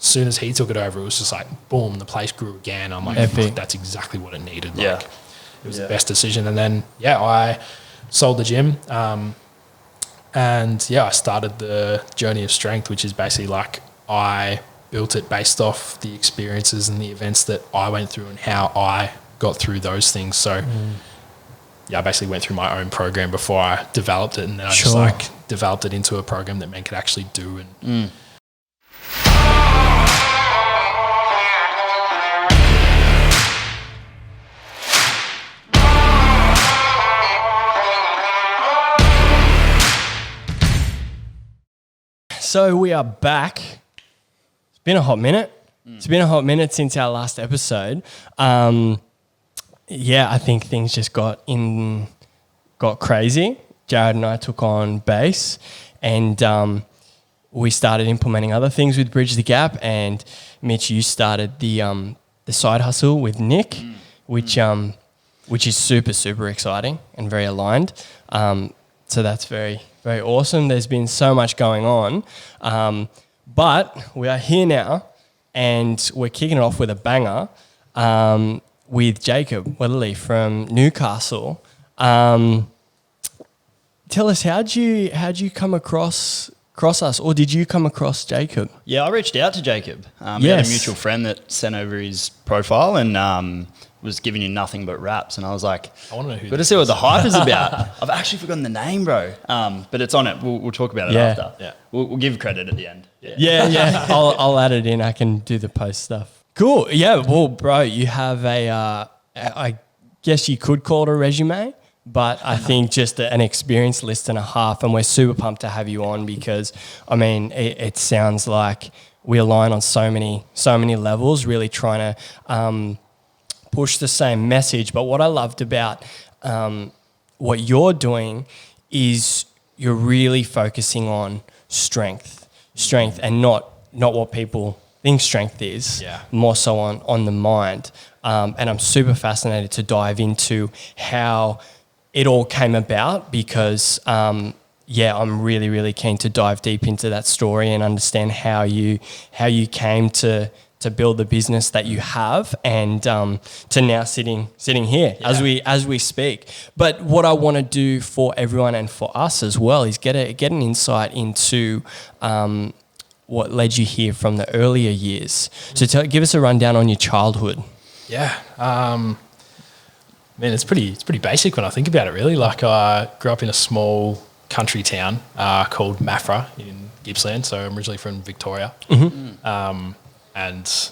soon as he took it over, it was just like, boom, the place grew again. I'm like, fuck, that's exactly what it needed. Like, it was the best decision. And then, I sold the gym. And I started the journey of strength, which is basically like I built it based off the experiences and the events that I went through and how I got through those things. So I basically went through my own program before I developed it, and then I just like developed it into a program that men could actually do. And So we are back. It's been a hot minute. It's been a hot minute since our last episode. I think things just got crazy. Jared and I took on base, and we started implementing other things with Bridge the Gap. And Mitch, you started the side hustle with Nick, which is super, super exciting and very aligned. So that's very, very awesome. There's been so much going on. But we are here now, and we're kicking it off with a banger with Jacob Weatherley from Newcastle. Tell us, how'd you come across us, or did you come across Jacob? Yeah, I reached out to Jacob. We had a mutual friend that sent over his profile and was giving you nothing but raps, and I was like, I want to know who. Got to see what the hype is about. I've actually forgotten the name, bro. But it's on it. We'll talk about it after. Yeah, we'll give credit at the end. Yeah. I'll add it in. I can do the post stuff. Cool. Yeah. Well, bro, you have I guess you could call it a resume, but I think just an experience list and a half. And we're super pumped to have you on because, I mean, it sounds like we align on so many levels, really trying to push the same message. But what I loved about what you're doing is you're really focusing on strength and not what people think strength is, more so on the mind. And I'm super fascinated to dive into how it all came about because, I'm really, really keen to dive deep into that story and understand how you came to build the business that you have and to now sitting here as we speak. But what I want to do for everyone and for us as well is get an insight into what led you here from the earlier years. So give us a rundown on your childhood. Yeah. Man, it's pretty basic when I think about it, really. Like, I grew up in a small country town called Maffra in Gippsland. So I'm originally from Victoria. Mm-hmm. And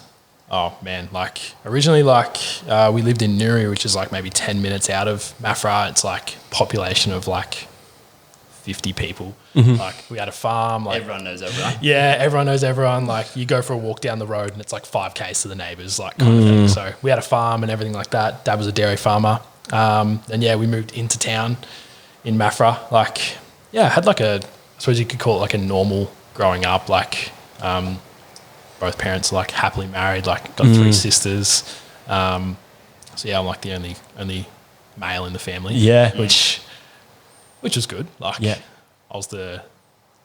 originally we lived in Nuri, which is like maybe 10 minutes out of Maffra. It's like population of like 50 people. Mm-hmm. Like, we had a farm. Like, everyone knows everyone. Yeah, everyone knows everyone. Like, you go for a walk down the road and it's like 5Ks to the neighbours, like kind of thing. So we had a farm and everything like that. Dad was a dairy farmer. We moved into town in Maffra. Like, had like I suppose you could call it like a normal growing up. Like, both parents are like happily married, like got three sisters. I'm like the only male in the family. Yeah. Which was good. Like, I was the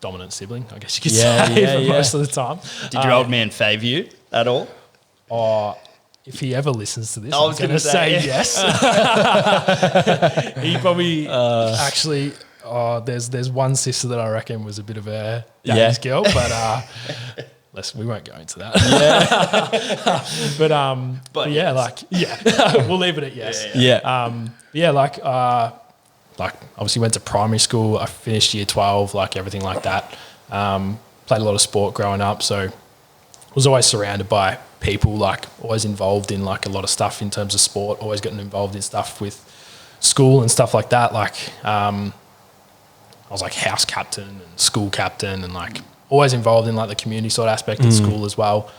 dominant sibling, I guess you could say, for most of the time. Did your old man fave you at all? If he ever listens to this, I was going to say yes. He probably actually. There's one sister that I reckon was a bit of a daddy's girl, but we won't go into that. We'll leave it at yes. Obviously went to primary school. I finished year 12, like everything like that. Played a lot of sport growing up, so was always surrounded by people, like always involved in like a lot of stuff in terms of sport, always getting involved in stuff with school and stuff like that. Like, I was like house captain and school captain and like always involved in like the community sort of aspect at school as well.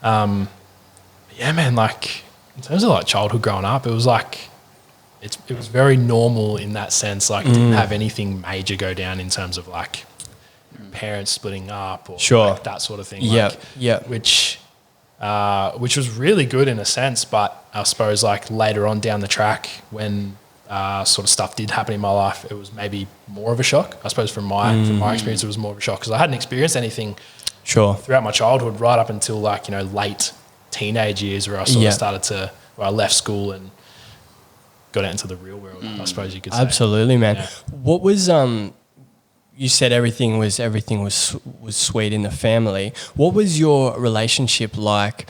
Like in terms of like childhood growing up, it was like, it was very normal in that sense. Like, didn't have anything major go down in terms of like parents splitting up or like that sort of thing. Which was really good in a sense. But I suppose like later on down the track when sort of stuff did happen in my life, it was maybe more of a shock. I suppose from my experience, it was more of a shock because I hadn't experienced anything throughout my childhood right up until like, you know, late teenage years where I sort of started to, where I left school and got out into the real world, I suppose you could say. Absolutely, man. Yeah. What was, you said everything was sweet in the family. What was your relationship like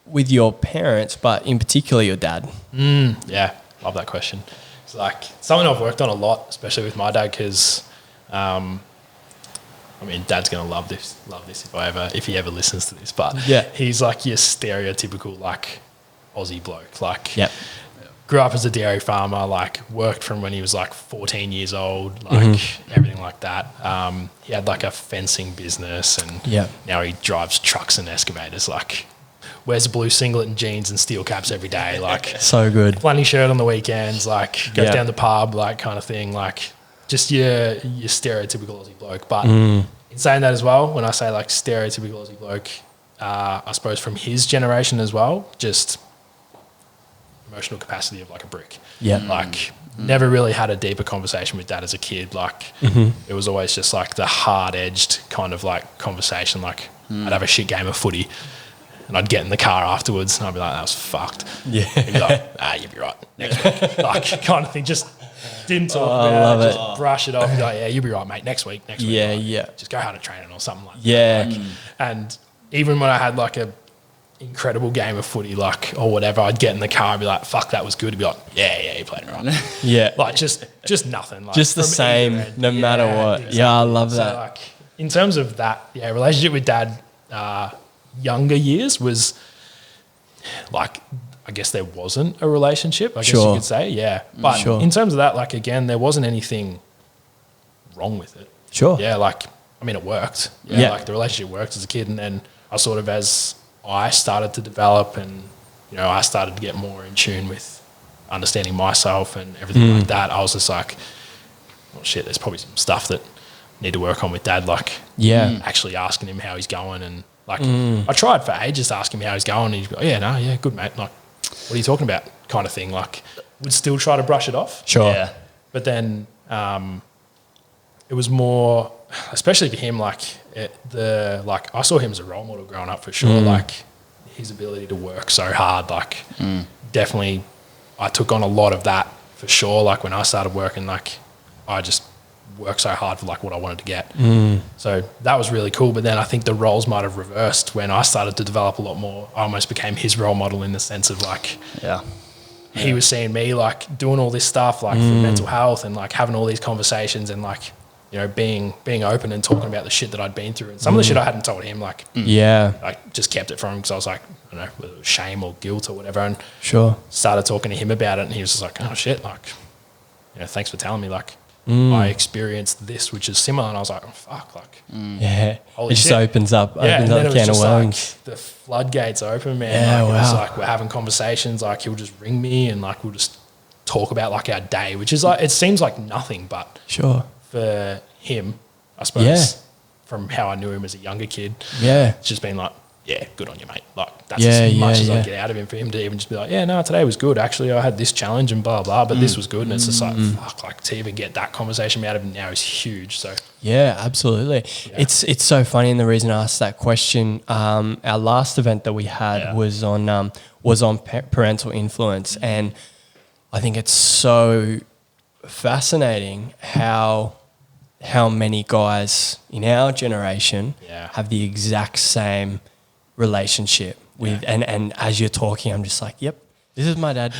with your parents, but in particular your dad? Yeah, love that question. It's like something I've worked on a lot, especially with my dad, because I mean, Dad's gonna love this if he ever listens to this. But he's like your stereotypical like Aussie bloke. Like, grew up as a dairy farmer. Like, worked from when he was like 14 years old. Like everything like that. He had like a fencing business, and now he drives trucks and excavators. Like, wears a blue singlet and jeans and steel caps every day. Like, so good. Flannel shirt on the weekends. Like, goes down the pub. Like, kind of thing. Like, just your stereotypical Aussie bloke. But in saying that as well, when I say like stereotypical Aussie bloke, I suppose from his generation as well, just emotional capacity of like a brick. Like, never really had a deeper conversation with Dad as a kid. Like, it was always just like the hard-edged kind of like conversation. Like, I'd have a shit game of footy and I'd get in the car afterwards and I'd be like, that was fucked. He'd be like, you'll be right next week. Like, kind of thing. Just didn't talk about it. Just brush it off. He'd be like, yeah, you'll be right, mate. Next week. Like, just go hard at training or something like that. Like, and even when I had like a incredible game of footy, like, or whatever, I'd get in the car and be like, fuck, that was good. He'd be like, yeah, you played it right. Like, just nothing. Like, just the same, no matter what. Exactly. Yeah, I love that. So, like, in terms of that, relationship with Dad, younger years was like, I guess there wasn't a relationship, I guess you could say. But in terms of that, like, again, there wasn't anything wrong with it. Like, I mean, it worked. Like, the relationship worked as a kid, and then I sort of, as I started to develop and, you know, I started to get more in tune with understanding myself and everything like that, I was just like, oh shit, there's probably some stuff that I need to work on with Dad, like actually asking him how he's going. And like, I tried for ages to ask him how he's going, and he'd go, good, mate. Like, what are you talking about? Kind of thing. Like, would still try to brush it off. But then it was more, especially for him, like, I saw him as a role model growing up for sure. Like, his ability to work so hard, like, definitely I took on a lot of that for sure. Like, when I started working, like, I just worked so hard for like what I wanted to get. So that was really cool. But then I think the roles might have reversed when I started to develop a lot more. I almost became his role model in the sense of like, he was seeing me like doing all this stuff, like for mental health, and like having all these conversations, and like, you know, being open and talking about the shit that I'd been through. And some of the shit I hadn't told him, like, I just kept it from him because I was like, I don't know, whether it was shame or guilt or whatever. And started talking to him about it, and he was just like, oh shit, like, you know, thanks for telling me, like, I experienced this, which is similar. And I was like, oh fuck, like, holy it just shit. opens up a can of worms. Like, the floodgates open, man. Like, it was like, we're having conversations, like, he'll just ring me and like, we'll just talk about like our day, which is like, it seems like nothing, but for him, I suppose, from how I knew him as a younger kid, it's just been like, good on you, mate. Like, that's as much as I get out of him, for him to even just be like, today was good. Actually, I had this challenge and blah, blah, but this was good. And it's just like, fuck, like, to even get that conversation out of him now is huge. So absolutely. It's so funny. And the reason I asked that question, our last event that we had was on parental influence. And I think it's so fascinating how many guys in our generation have the exact same relationship with, and as you're talking, I'm just like, yep, this is my dad.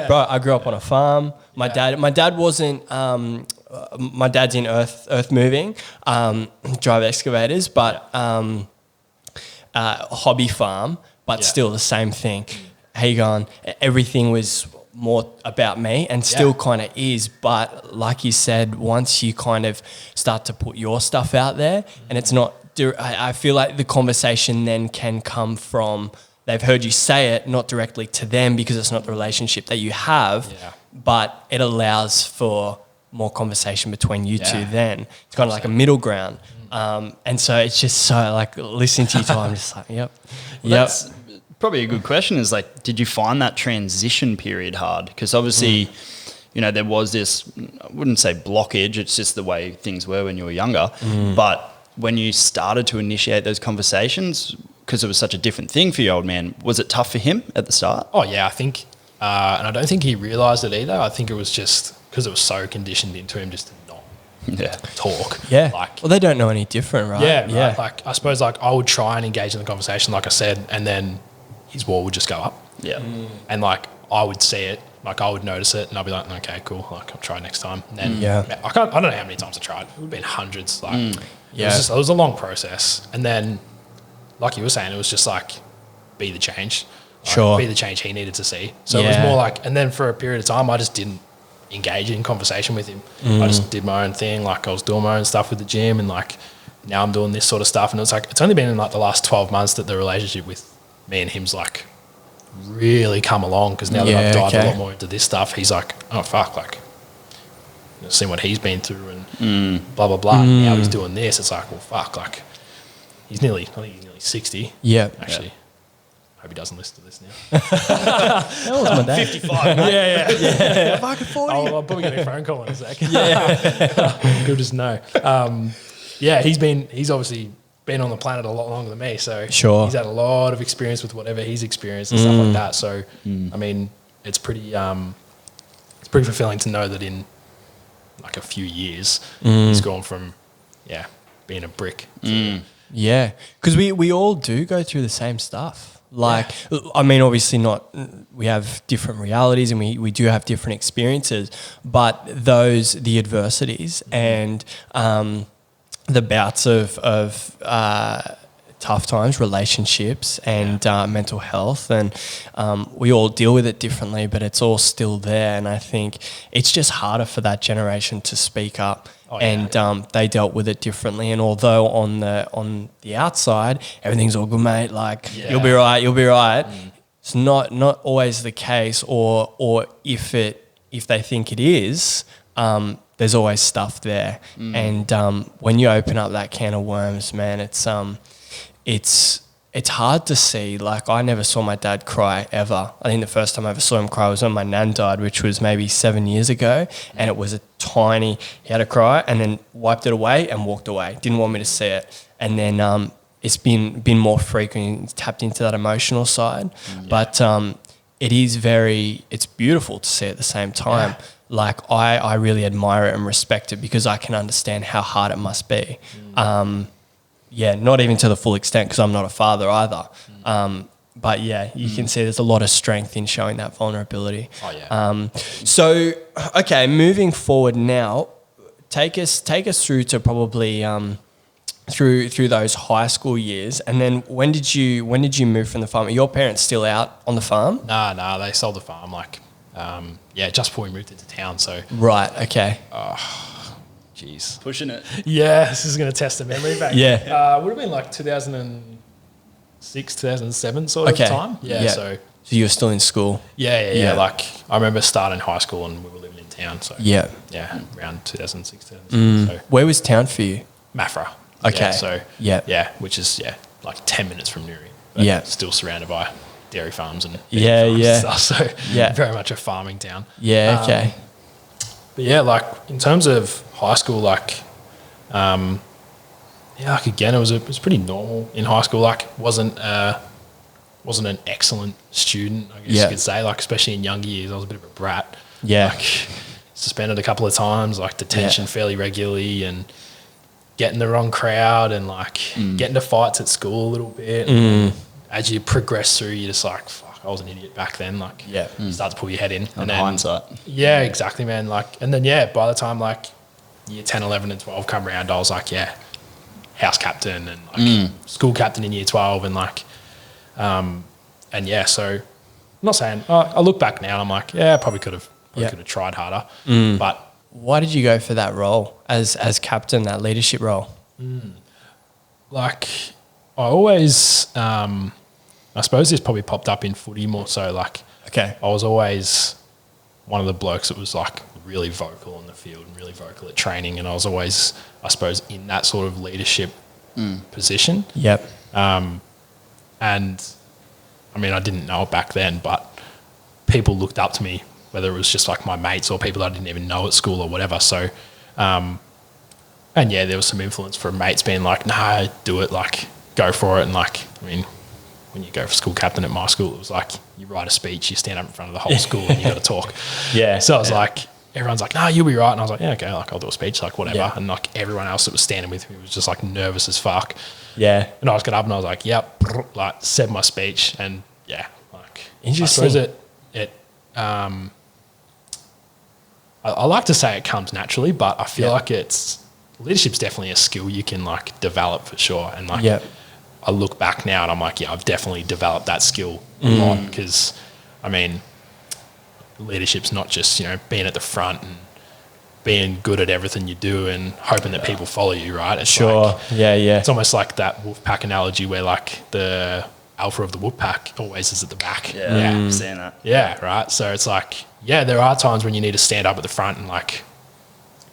Bro, I grew up on a farm. My dad wasn't, my dad's in earth moving, drive excavators, but hobby farm, but still the same thing. How you going? Everything was more about me, and still kind of is, but like you said, once you kind of start to put your stuff out there, and it's not, I feel like the conversation then can come from, they've heard you say it, not directly to them because it's not the relationship that you have, but it allows for more conversation between you two then. It's kind of like a middle ground. And so it's just so, like, listening to you talk, I'm just like, That's probably a good question, is like, did you find that transition period hard? Because obviously you know, there was this, I wouldn't say blockage, it's just the way things were when you were younger. But when you started to initiate those conversations, because it was such a different thing for your old man, was it tough for him at the start? Oh yeah, I think, and I don't think he realised it either. I think it was just because it was so conditioned into him just to not talk. Yeah. Like, well, they don't know any different, right? yeah, right. Like, I suppose, like, I would try and engage in the conversation, like I said, and then his wall would just go up. Yeah. And, like, I would see it, like, I would notice it, and I'd be like, okay, cool, like, I'll try next time. And then, I don't know how many times I tried. It would have been hundreds. Like, it was a long process. And then, like you were saying, it was just like, be the change. Like, be the change he needed to see. So it was more like, and then for a period of time, I just didn't engage in conversation with him. I just did my own thing. Like, I was doing my own stuff with the gym, and like, now I'm doing this sort of stuff. And it's like, it's only been in like the last 12 months that the relationship with me and him's like really come along, because now that I've dived a lot more into this stuff, he's like, oh fuck, like, seeing what he's been through and blah blah blah. Now he's doing this. It's like, well, fuck, like, I think he's nearly 60. Yeah, actually. Hope he doesn't listen to this now. That was my dad. 55, mate. Yeah. Fucking 40. I'll probably get a phone call in a sec. He'll just know. He's obviously been on the planet a lot longer than me, so he's had a lot of experience with whatever he's experienced and stuff like that. So I mean, it's pretty fulfilling to know that in like a few years he's gone from being a brick to yeah, because we all do go through the same stuff. Like, I mean, obviously not, we have different realities and we do have different experiences, but the adversities and the bouts of tough times, relationships and mental health, and we all deal with it differently, but it's all still there. And I think it's just harder for that generation to speak up. They dealt with it differently. And although on the outside everything's all good, mate, like you'll be right, it's not always the case. Or if they think it is, there's always stuff there. And when you open up that can of worms, man, it's hard to see. Like, I never saw my dad cry ever. I think the first time I ever saw him cry was when my nan died, which was maybe 7 years ago. And it was he had a cry and then wiped it away and walked away. Didn't want me to see it. And then it's been more frequent. He's tapped into that emotional side. But it's beautiful to see at the same time. Like, I really admire it and respect it, because I can understand how hard it must be. Not even to the full extent, because I'm not a father either. But you can see there's a lot of strength in showing that vulnerability. So, okay, moving forward now, take us through to probably through those high school years, and then when did you move from the farm? Are your parents still out on the farm? Nah, they sold the farm like just before we moved into town. So right, okay. Jeez. Pushing it. Yeah, this is going to test the memory back. Would have been like 2006, 2007 sort of time. So you were still in school? Yeah. Like, I remember starting high school and we were living in town. So around 2006, 2007. So. Where was town for you? Maffra. Okay. Which is like 10 minutes from Newry. Still surrounded by dairy farms and farms and stuff. So very much a farming town. Okay. But like, in terms of high school, like, like, again, it was pretty normal in high school. Like, wasn't an excellent student, I guess you could say. Like, especially in younger years, I was a bit of a brat. Like, suspended a couple of times, like detention fairly regularly, and getting the wrong crowd, and like getting to fights at school a little bit. And as you progress through, you're just like, fuck, I was an idiot back then. Like, you start to pull your head in. And then hindsight. Yeah, exactly, man. Like, and then by the time like year 10, 11 and 12 come around, I was like, house captain and like school captain in year 12, and like, so I'm not saying, I look back now and I'm like, I probably could have tried harder. But why did you go for that role as captain, that leadership role? Like, I always, I suppose this probably popped up in footy more so. Like, I was always one of the blokes that was like really vocal on the field and really vocal at training, and I was always, I suppose, in that sort of leadership position. And I mean, I didn't know it back then, but people looked up to me whether it was just like my mates or people I didn't even know at school or whatever. So, and yeah, there was some influence from mates being like, nah, do it, like go for it. And like, I mean, when you go for school captain at my school, it was like you write a speech, you stand up in front of the whole school and you got to talk. Yeah. So I was like, everyone's like, nah, you'll be right. And I was like, yeah, okay, like I'll do a speech, like whatever. Yeah. And like everyone else that was standing with me was just like nervous as fuck. Yeah. And I was got up and I was like, yep, like said my speech. And yeah, like Interesting. I suppose I like to say it comes naturally, but I feel like leadership's definitely a skill you can like develop for sure. And like, I look back now and I'm like, yeah, I've definitely developed that skill a lot, because I mean, leadership's not just, you know, being at the front and being good at everything you do and hoping that people follow you, right? It's Sure. like, Yeah. it's almost like that wolf pack analogy where like the alpha of the wolf pack always is at the back. Yeah, I'm seeing that. Yeah, right. So it's like, yeah, there are times when you need to stand up at the front and like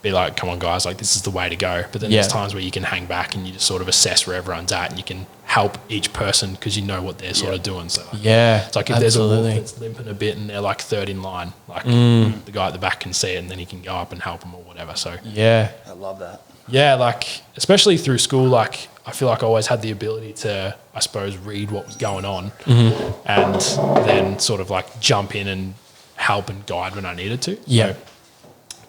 be like, come on guys, like this is the way to go. But then there's times where you can hang back and you just sort of assess where everyone's at and you can help each person because you know what they're sort of doing. So like, it's like if there's a wolf that's limping a bit and they're like third in line, like the guy at the back can see it and then he can go up and help them or whatever. So Yeah. I love that. yeah, like especially through school, like I feel like I always had the ability to, I suppose, read what was going on and then sort of like jump in and help and guide when I needed to. Yeah. So,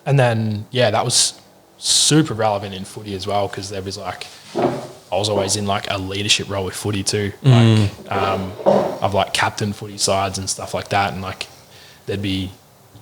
and then, yeah, that was super relevant in footy as well, because there was like, I was always in like a leadership role with footy too. Like, I've like captained footy sides and stuff like that. And like, there'd be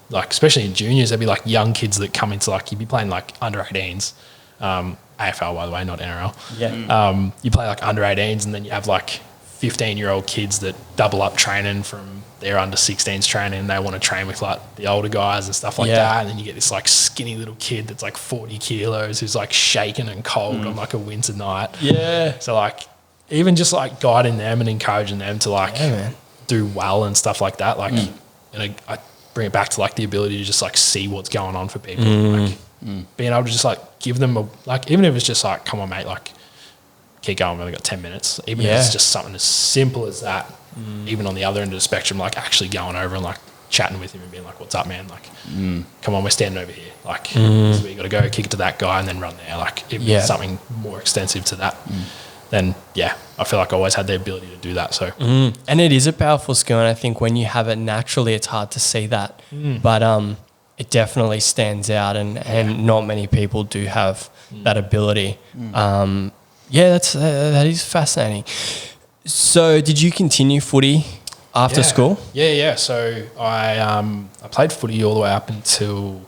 like, especially in juniors, there'd be like young kids that come into like, you'd be playing like under 18s, AFL by the way, not NRL. Yeah. You play like under 18s and then you have like 15-year-old kids that double up training from their under 16s training and they want to train with like the older guys and stuff like that. And then you get this like skinny little kid that's like 40 kilos who's like shaking and cold on like a winter night. Yeah. So like even just like guiding them and encouraging them to like do well and stuff like that. Like, and I bring it back to like the ability to just like see what's going on for people. Like being able to just like give them a, like, even if it's just like, come on mate, like keep going, we've only got 10 minutes. Even if it's just something as simple as that, even on the other end of the spectrum, like actually going over and like chatting with him and being like, what's up, man? Like, come on, we're standing over here. Like, so you got to go kick it to that guy and then run there. Like, if it's something more extensive to that, then yeah, I feel like I always had the ability to do that. So, and it is a powerful skill. And I think when you have it naturally, it's hard to see that. But it definitely stands out and not many people do have that ability. Yeah, that is fascinating. So did you continue footy after school? Yeah. So I played footy all the way up until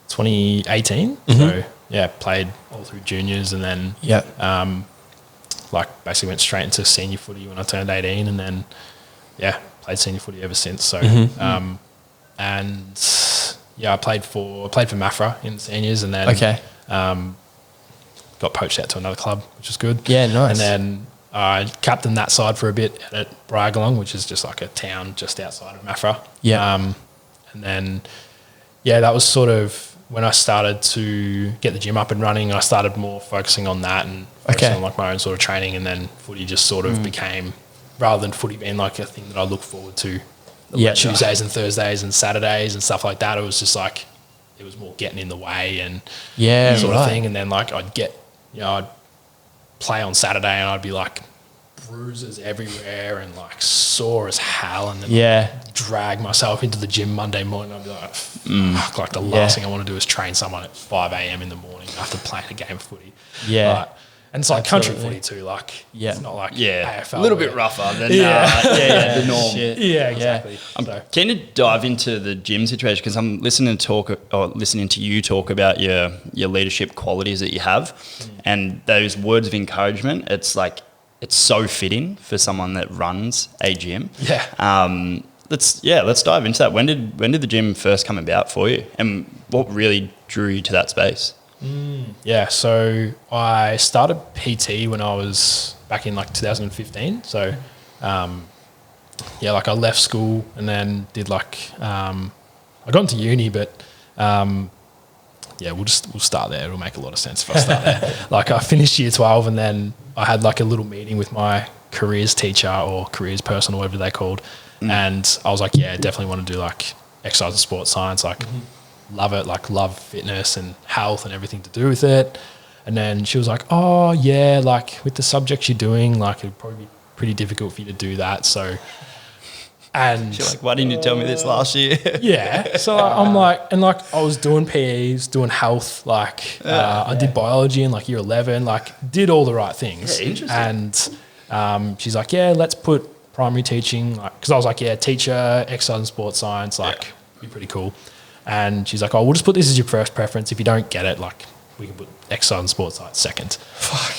2018. So yeah, played all through juniors and then like basically went straight into senior footy when I turned 18 and then played senior footy ever since. So and yeah, I played for Mafra in the seniors and then got poached out to another club, which was good. Yeah, nice. And then I captained that side for a bit at Bryagalong, which is just like a town just outside of Mafra. Yeah. And then, that was sort of when I started to get the gym up and running. I started more focusing on that and focusing on like my own sort of training. And then footy just sort of became, rather than footy being like a thing that I look forward to, Tuesdays and Thursdays and Saturdays and stuff like that, it was just like, it was more getting in the way and sort of thing. And then like I'd play on Saturday and I'd be like bruises everywhere and like sore as hell and then drag myself into the gym Monday morning. I'd be like, fuck, like the last thing I want to do is train someone at 5 a.m. in the morning after playing a game of footy. And it's like country footy too, like it's not like AFL. A little bit rougher than the norm. Yeah, exactly. I'm keen to dive into the gym situation because I'm listening to you talk about your leadership qualities that you have, and those words of encouragement. It's like it's so fitting for someone that runs a gym. Let's dive into that. When did the gym first come about for you, and what really drew you to that space? So I started PT when I was back in like 2015. So, like I left school and then did like, I got into uni, but we'll start there. It'll make a lot of sense if I start there. Like I finished year 12 and then I had like a little meeting with my careers teacher or careers person or whatever they're called. And I was like, definitely want to do like exercise and sports science, like love it, like love fitness and health and everything to do with it. And then she was like, oh yeah, like with the subjects you're doing, like it'd probably be pretty difficult for you to do that. So, and She's like, why didn't you tell me this last year? yeah. So I'm like, and like I was doing PEs, doing health, like I did biology in like year 11, like did all the right things. Yeah, interesting. And she's like, yeah, let's put primary teaching, like, because I was like, yeah, teacher, exercise and sports science, like be pretty cool. And she's like, oh, we'll just put this as your first preference. If you don't get it, like we can put exercise and sports science second. Fuck.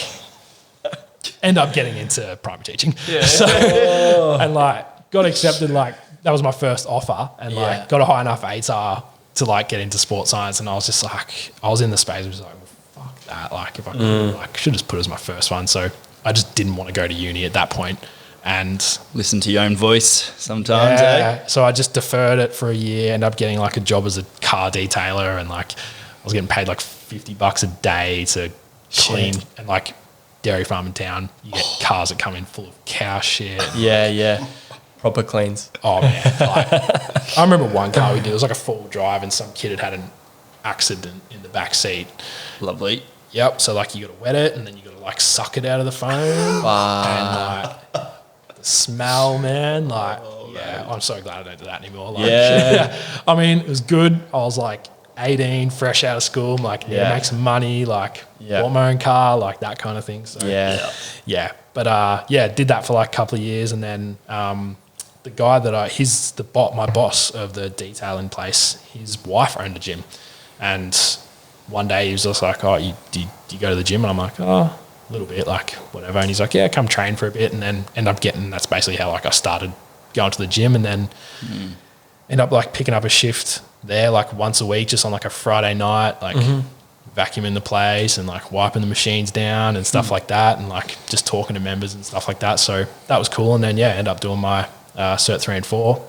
End up getting into primary teaching. Yeah. So, and like got accepted, like that was my first offer, and like got a high enough ATAR to like get into sports science. And I was just like, I was in the space, I was like, well, fuck that. Like if I could, like should just put it as my first one. So I just didn't want to go to uni at that point. And Listen to your own voice sometimes, eh? So I just deferred it for a year, ended up getting like a job as a car detailer, and like I was getting paid like $50 a day to clean and like dairy farm in town. You get cars that come in full of cow shit. Yeah. Proper cleans. Oh man. Like, I remember one car we did, it was like a 4-wheel drive, and some kid had an accident in the back seat. Lovely. Yep. So like you got to wet it, and then you got to like suck it out of the foam. And like the smell, man. Like, I'm so glad I don't do that anymore. Like, I mean, it was good. I was like 18, fresh out of school. I'm like, make some money. Like, bought my own car, like that kind of thing. So But did that for like a couple of years, and then the guy that my boss of the detailing place, his wife owned a gym, and one day he was just like, oh, do you go to the gym? And I'm like, oh, a little bit, like whatever. And he's like, yeah, come train for a bit, and then that's basically how like I started going to the gym, and then end up like picking up a shift there like once a week, just on like a Friday night, like vacuuming the place and like wiping the machines down and stuff like that, and like just talking to members and stuff like that. So that was cool. And then end up doing my Cert 3 and 4.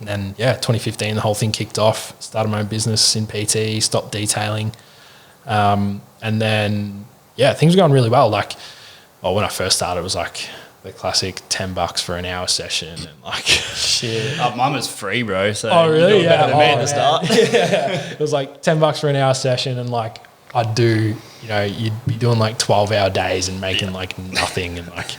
And then 2015 the whole thing kicked off. Started my own business in PT, stopped detailing, and then things were going really well. Like, when I first started, it was like the classic $10 for an hour session, and like shit. Mine was free, bro. So oh really? Yeah. Better than me at the start. It was like $10 for an hour session, and like I'd do, you'd be doing like 12-hour days and making like nothing, and like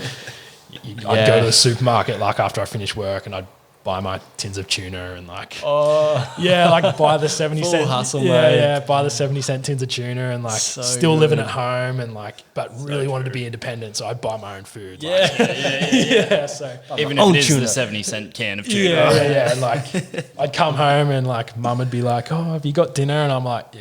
I'd go to the supermarket like after I finished work, and I'd buy my tins of tuna and like like buy the 70-cent hustle, buy the 70-cent tins of tuna, and like still living at home, and like but really wanted to be independent, so I'd buy my own food. So even if it is the 70-cent can of tuna. And like I'd come home, and like mum would be like, oh, have you got dinner? And I'm like,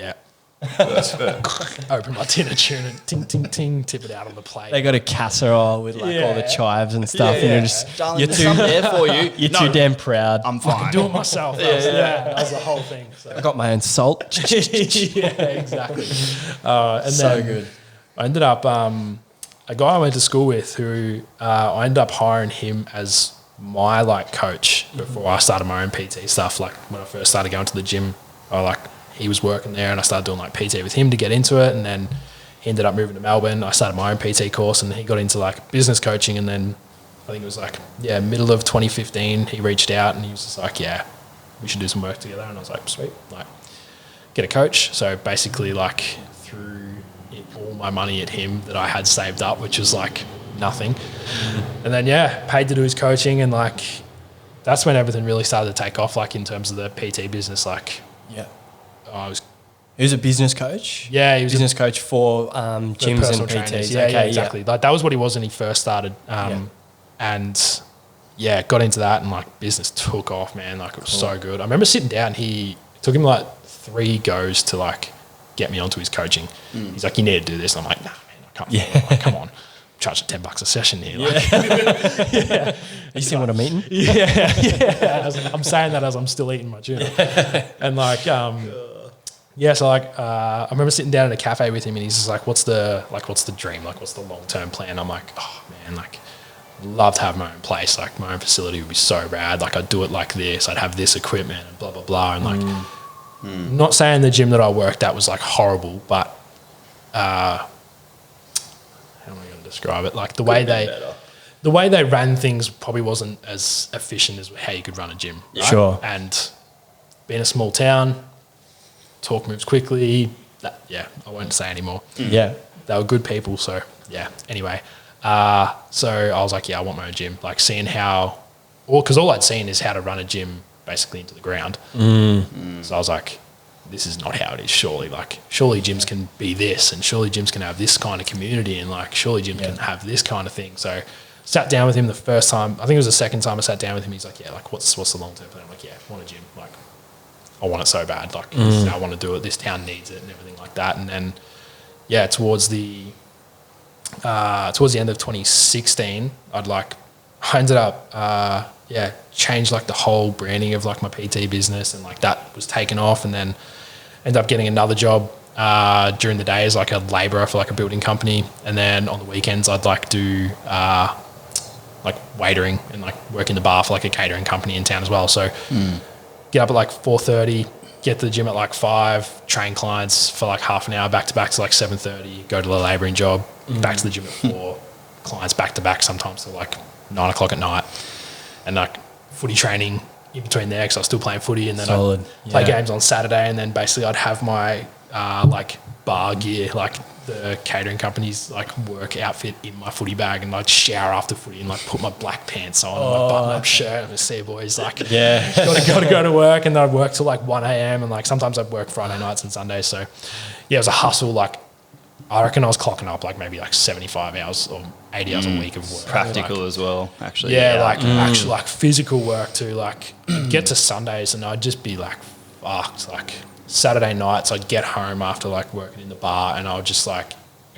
open my tin of tuna, ting, ting, ting, tip it out on the plate. They got a casserole with like all the chives and stuff, and you're just Darling, there's some there for you. You're too damn proud. I'm fine. I can do it myself. That was the whole thing. So. I got my own salt. Exactly. And so then good. I ended up a guy I went to school with who I ended up hiring him as my like coach before I started my own PT stuff. Like when I first started going to the gym, he was working there, and I started doing like PT with him to get into it. And then he ended up moving to Melbourne. I started my own PT course, and he got into like business coaching. And then I think it was like, middle of 2015, he reached out, and he was just like, we should do some work together. And I was like, sweet, like get a coach. So basically like threw all my money at him that I had saved up, which was like nothing. And then, paid to do his coaching. And like, that's when everything really started to take off, like in terms of the PT business, like, He was a business coach? Yeah, he was business coach for gyms and PTs. Trainers. Yeah, exactly. Like that was what he was when he first started. And got into that, and like business took off, man. Like it was so good. I remember sitting down, it took him like 3 goes to like get me onto his coaching. He's like, you need to do this. And I'm like, nah, man, I can't. Like, come on. Charge $10 a session here. Like. You see what I'm eating? I'm saying that as I'm still eating my tuna. And like, so like, I remember sitting down at a cafe with him, and he's just like, what's the dream? Like, what's the long-term plan? I'm like, oh man, like I'd love to have my own place. Like my own facility would be so rad. Like I'd do it like this. I'd have this equipment and blah, blah, blah. And like, not saying the gym that I worked at was like horrible, but, how am I going to describe it? Like the way they ran things probably wasn't as efficient as how you could run a gym. Right? Sure. And being a small town, talk moves quickly. I won't say anymore. Yeah. They were good people. So, yeah. Anyway, so I was like, I want my own gym. Like seeing how, because all I'd seen is how to run a gym basically into the ground. So I was like, this is not how it is, surely. Like, surely gyms can be this, and surely gyms can have this kind of community, and like, surely gyms can have this kind of thing. So sat down with him the first time. I think it was the second time I sat down with him. He's like, like, what's the long-term plan? I'm like, I want a gym. Like, I want it so bad. Like, I want to do it. This town needs it and everything like that. And then, towards the end of 2016, I ended up, changed like the whole branding of like my PT business, and like that was taken off, and then ended up getting another job during the day as like a labourer for like a building company, and then on the weekends I'd like do like waitering and like work in the bar for like a catering company in town as well. So get up at like 4:30, get to the gym at like 5, train clients for like half an hour back to back to like 7:30, go to the labouring job, back to the gym at 4, clients back to back sometimes till like 9 o'clock at night, and like footy training in between there because I was still playing footy, and then I'd play games on Saturday, and then basically I'd have my like bar gear, like the catering company's like work outfit in my footy bag, and I'd shower after footy and like put my black pants on and my button-up shirt and the sea boys like gotta go to work, and then I'd work till like 1 a.m. and like sometimes I'd work Friday nights and Sundays. So it was a hustle. Like I reckon I was clocking up like maybe like 75 hours or 80 hours a week of work. Practical as well, actually. Actual like physical work too. Like I'd get to Sundays and I'd just be like fucked. Like Saturday nights I'd get home after like working in the bar, and I would just like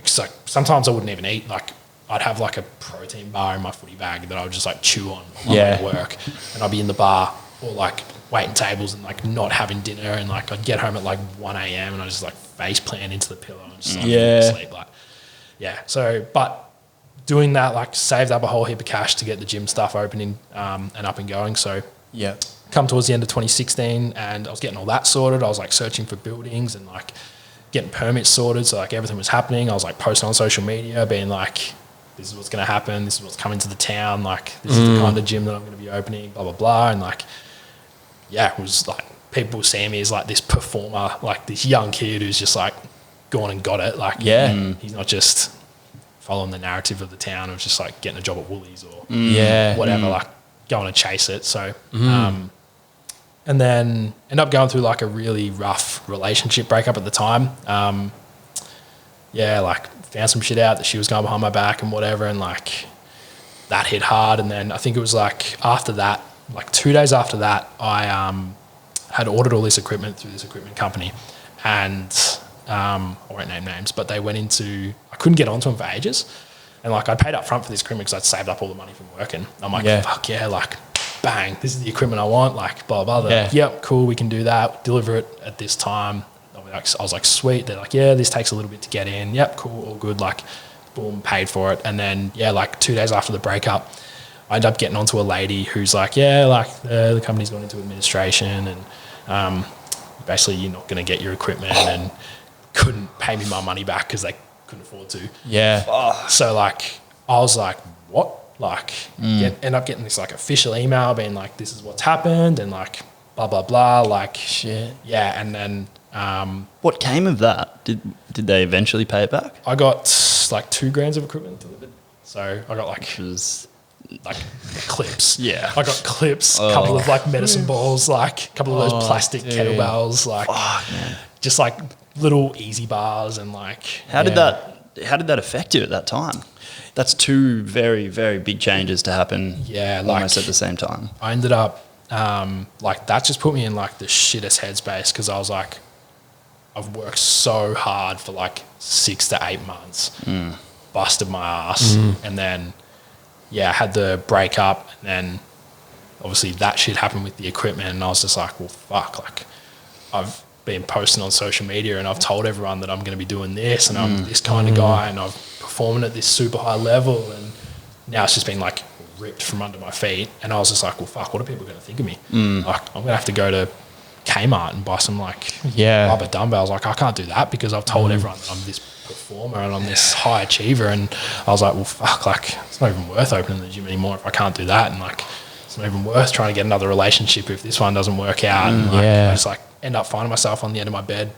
sometimes I wouldn't even eat. Like I'd have like a protein bar in my footy bag that I would just like chew on while I would work, and I'd be in the bar or like waiting tables and like not having dinner, and like I'd get home at like 1 a.m. and I just like face plant into the pillow and just like sleep. Like so but doing that like saved up a whole heap of cash to get the gym stuff opening and up and going. So come towards the end of 2016 and I was getting all that sorted. I was like searching for buildings and like getting permits sorted, so like everything was happening. I was like posting on social media being like, this is what's going to happen, this is what's coming to the town, like this is the kind of gym that I'm going to be opening, blah blah blah. And like it was like people seeing me as like this performer, like this young kid who's just like gone and got it. Like he's not just following the narrative of the town of just like getting a job at Woolies or whatever, like going to chase it. So and then end up going through like a really rough relationship breakup at the time. Like found some shit out that she was going behind my back and whatever, and like that hit hard. And then I think it was like after that, like 2 days after that, I had ordered all this equipment through this equipment company, and I won't name names, but they went into, I couldn't get onto them for ages. And like I'd paid up front for this equipment because I'd saved up all the money from working. I'm like, fuck yeah, like bang, this is the equipment I want, like blah, blah, blah. Like, yep, cool, we can do that. Deliver it at this time. I was like, sweet. They're like, this takes a little bit to get in. Yep, cool, all good. Like, boom, paid for it. And then, like 2 days after the breakup, I ended up getting onto a lady who's like, the company's gone into administration, and basically you're not going to get your equipment, and couldn't pay me my money back because they couldn't afford to. So like, I was like, what? Like, end up getting this like official email being like, this is what's happened, and like, blah, blah, blah. Like, shit. Yeah. And then, what came of that? Did they eventually pay it back? I got like 2 grams of equipment delivered. So I got like clips. I got clips, a couple of like medicine balls, like a couple of those plastic kettlebells, like just like little easy bars, and like. How did that affect you at that time? That's 2 very, very big changes to happen almost at the same time. I ended up, like that just put me in like the shittest headspace, because I was like, I've worked so hard for like 6 to 8 months, busted my ass, and then, I had the breakup, and then obviously that shit happened with the equipment, and I was just like, well, fuck, like I've been posting on social media and I've told everyone that I'm going to be doing this, and I'm this kind of guy, and I've performing at this super high level, and now it's just been like ripped from under my feet. And I was just like, well, fuck, what are people going to think of me? Like, I'm going to have to go to Kmart and buy some like rubber dumbbells. Like, I can't do that because I've told everyone that I'm this performer and I'm this high achiever. And I was like, well, fuck, like it's not even worth opening the gym anymore if I can't do that. And like, it's not even worth trying to get another relationship if this one doesn't work out. And like, I just like end up finding myself on the end of my bed,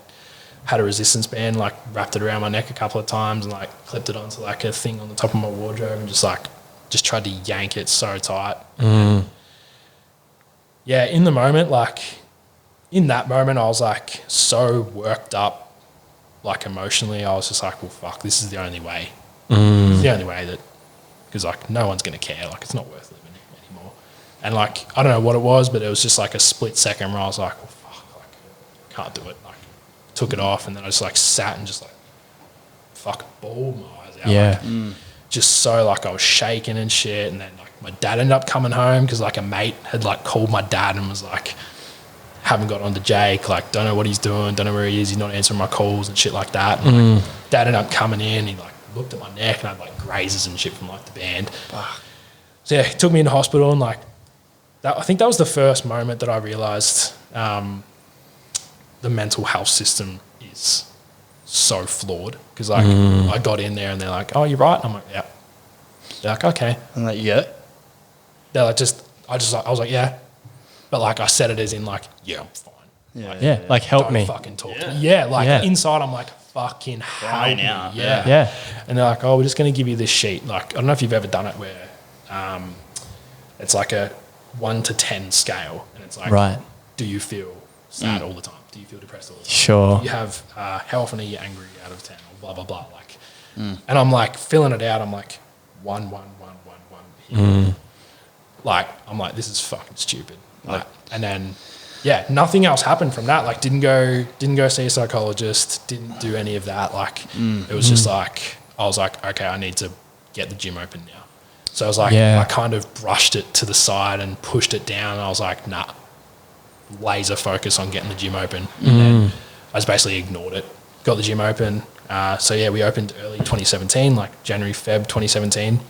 had a resistance band, like wrapped it around my neck a couple of times and like clipped it onto like a thing on the top of my wardrobe and just tried to yank it so tight. Yeah, in the moment, like in that moment, I was like so worked up, like emotionally. I was just like, well, fuck, this is the only way. This is the only way that, because like no one's going to care. Like it's not worth living anymore. And like, I don't know what it was, but it was just like a split second where I was like, well, fuck, like I can't do it. Like took it off and then I just like sat and just like fucking bawled my eyes out. Yeah. Like, just so like I was shaking and shit. And then like my dad ended up coming home because like a mate had like called my dad and was like, haven't got on to Jake, like don't know what he's doing, don't know where he is, he's not answering my calls and shit like that. And like, dad ended up coming in, he like looked at my neck and I had like grazes and shit from like the band. So yeah, he took me into hospital and like that, I think that was the first moment that I realised the mental health system is so flawed because like I got in there and they're like, oh, you're right. And I'm like, yeah. They're like, okay. I'm like, yeah. They're like, I was like, yeah. But like I said it as in like, yeah, I'm fine. Yeah. Like help Don't me. fucking talk to me. Yeah, like inside I'm like, fucking help me. out. Yeah. And they're like, oh, we're just going to give you this sheet. Like, I don't know if you've ever done it where it's like a 1 to 10 scale. And it's like, do you feel sad all the time? Do you feel depressed all the time? Sure. Do you have, how often are you angry out of 10 or blah, blah, blah. Like, and I'm like filling it out. I'm like 1, 1, 1, 1, 1 here. Like, I'm like, this is fucking stupid. Like, and then, yeah, nothing else happened from that. Like, didn't go see a psychologist, didn't do any of that. Like, it was just like, I was like, okay, I need to get the gym open now. So I was like, I kind of brushed it to the side and pushed it down. And I was like, nah, laser focus on getting the gym open. And then I just basically ignored it. Got the gym open. So yeah, we opened early 2017, like January, Feb 2017.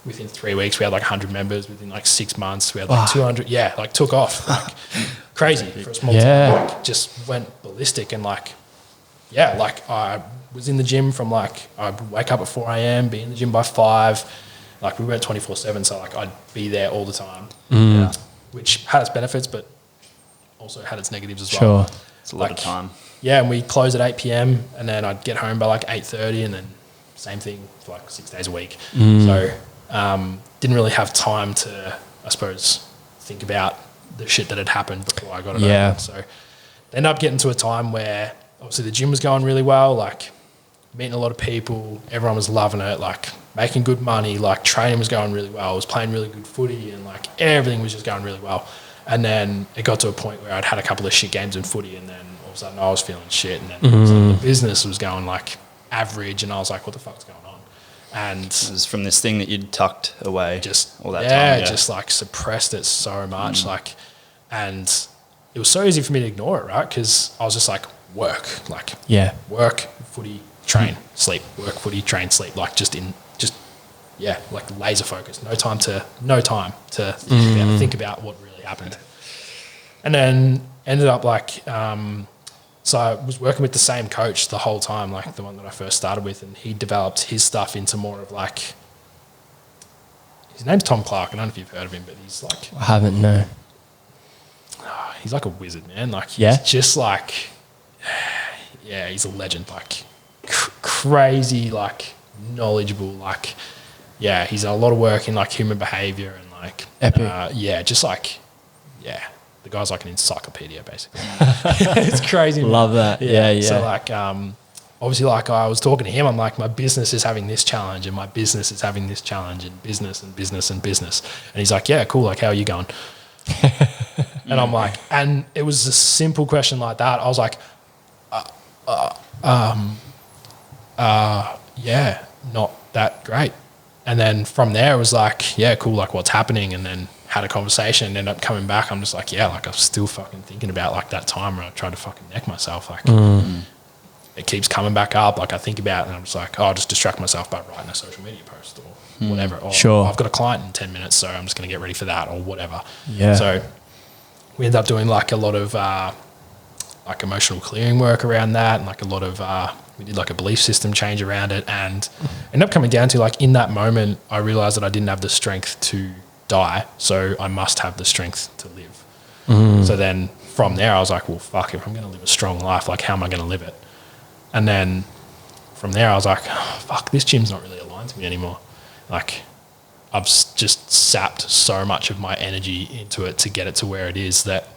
Within 3 weeks, we had like 100 members. Within like 6 months, we had like 200. Yeah, like took off. Like crazy for a small town. Like just went ballistic. And like, yeah, like I was in the gym from like, I'd wake up at 4 a.m., be in the gym by 5. Like we went 24/7. So like I'd be there all the time, which had its benefits, but also had its negatives as well. Sure. It's a lot of time. Yeah, and we closed at 8 p.m. and then I'd get home by like 8:30 and then same thing for like 6 days a week. So didn't really have time to, I suppose, think about the shit that had happened before I got it open. So they ended up getting to a time where obviously the gym was going really well, like meeting a lot of people, everyone was loving it, like making good money, like training was going really well, I was playing really good footy and like everything was just going really well. And then it got to a point where I'd had a couple of shit games in footy and then all of a sudden I was feeling shit and then it was like the business was going like average and I was like, what the fuck's going on? And it was from this thing that you'd tucked away just all that time. Yeah, just like suppressed it so much. Like, and it was so easy for me to ignore it, right? Because I was just like, work, work, footy, train, sleep, work, footy, train, sleep. Like like laser focus. No time to think about what really happened. And then ended up like, so I was working with the same coach the whole time, like the one that I first started with, and he developed his stuff into more of like, his name's Tom Clark. I don't know if you've heard of him, but he's like, I haven't, no. He's like a wizard, man. Like he's just like, he's a legend. Like crazy, like knowledgeable. Like he's done a lot of work in like human behavior and like epic. The guy's like an encyclopedia, basically. It's crazy. Love that. Yeah. So like, obviously, like I was talking to him, I'm like, my business is having this challenge, and my business is having this challenge, and business and business and business. And he's like, yeah, cool. Like, how are you going? And I'm like, and it was a simple question like that. I was like, yeah, not that great. And then from there, it was like, yeah, cool. Like, what's happening? And then had a conversation and ended up coming back. I'm just like, yeah, like I'm still fucking thinking about like that time where I tried to fucking neck myself. Like it keeps coming back up. Like I think about it and I'm just like, oh, I'll just distract myself by writing a social media post or whatever. Or I've got a client in 10 minutes, so I'm just going to get ready for that or whatever. Yeah. So we ended up doing like a lot of like emotional clearing work around that and like a lot of we did like a belief system change around it and ended up coming down to like in that moment I realized that I didn't have the strength to die, so I must have the strength to live. So then from there I was like, well, fuck, if I'm going to live a strong life, like how am I going to live it? And then from there I was like, oh, fuck, this gym's not really aligned to me anymore. Like I've just sapped so much of my energy into it to get it to where it is that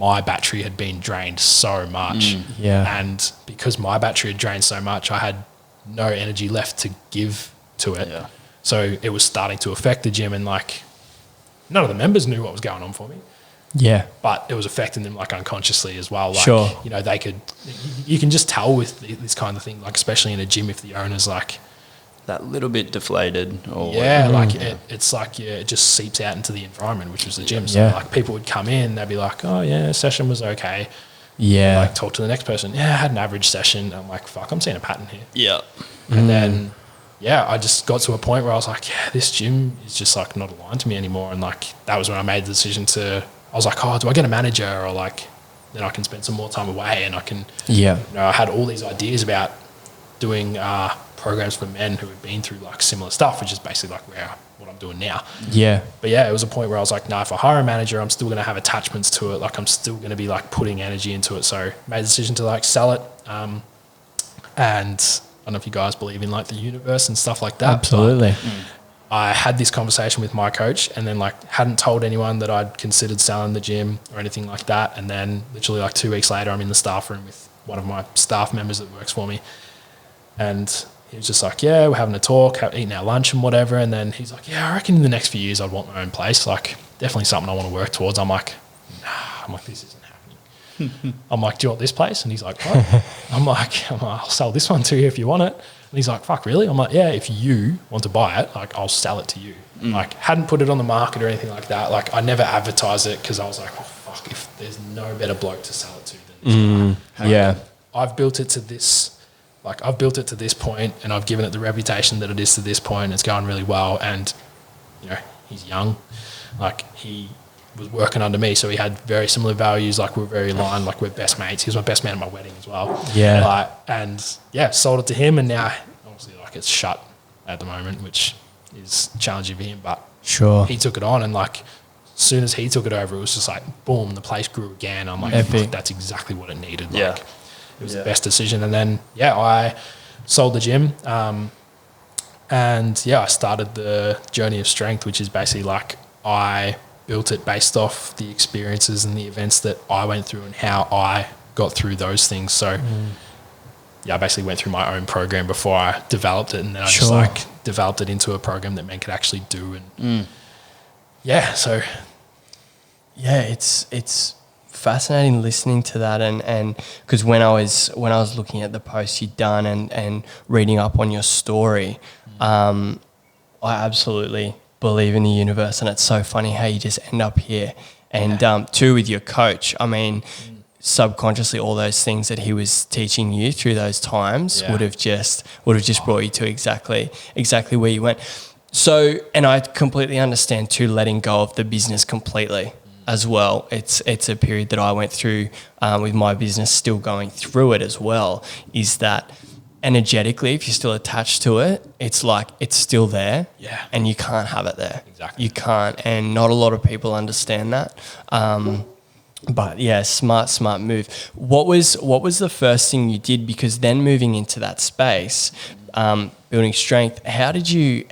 my battery had been drained so much. And because my battery had drained so much, I had no energy left to give to it. So it was starting to affect the gym, and like none of the members knew what was going on for me. But it was affecting them like unconsciously as well. Like, you know, you can just tell with this kind of thing, like especially in a gym, if the owner's like that little bit deflated or it's like it just seeps out into the environment, which was the gym. So like people would come in, they'd be like, oh yeah, session was okay. Like talk to the next person. Yeah, I had an average session. I'm like, fuck, I'm seeing a pattern here. And then I just got to a point where I was like, yeah, this gym is just like not aligned to me anymore. And like that was when I made the decision I was like, oh, do I get a manager, or like then I can spend some more time away and I can you know, I had all these ideas about doing programs for men who had been through like similar stuff, which is basically like what I'm doing now. But it was a point where I was like, no, if I hire a manager, I'm still going to have attachments to it. Like I'm still going to be like putting energy into it. So made the decision to like sell it. And I don't know if you guys believe in like the universe and stuff like that. Absolutely. I had this conversation with my coach, and then like hadn't told anyone that I'd considered selling the gym or anything like that. And then literally like 2 weeks later, I'm in the staff room with one of my staff members that works for me. And he was just like, yeah, we're having a talk, eating our lunch and whatever. And then he's like, yeah, I reckon in the next few years I'd want my own place. Like definitely something I want to work towards. I'm like, nah, this isn't happening. I'm like, do you want this place? And he's like, what? I'm like, I'll sell this one to you if you want it. And he's like, fuck, really? I'm like, yeah, if you want to buy it, like I'll sell it to you. Like hadn't put it on the market or anything like that. Like I never advertised it because I was like, oh fuck, if there's no better bloke to sell it to than this guy. I've built it to this. Like I've built it to this point, and I've given it the reputation that it is to this point. It's going really well, and you know he's young. Like he was working under me, so he had very similar values. Like we're very aligned. Like we're best mates. He was my best man at my wedding as well. Sold it to him, and now obviously like it's shut at the moment, which is challenging for him. But he took it on, and like as soon as he took it over, it was just like boom, the place grew again. I'm like, fuck, that's exactly what it needed. Like, it was the best decision. And then, I sold the gym. And I started the journey of strength, which is basically like I built it based off the experiences and the events that I went through and how I got through those things. So, I basically went through my own program before I developed it. And then I just like developed it into a program that men could actually do. And it's fascinating listening to that, and because when I was looking at the posts you'd done and reading up on your story, I absolutely believe in the universe, and it's so funny how you just end up here. And too, with your coach, I mean, subconsciously all those things that he was teaching you through those times would have just brought you to exactly where you went. So, and I completely understand too, letting go of the business completely as well. It's a period that I went through with my business, still going through it as well, is that energetically, if you're still attached to it, it's like it's still there and you can't have it there. Exactly. You can't, and not a lot of people understand that. But yeah, smart move. What was the first thing you did? Because then moving into that space, building strength, how did you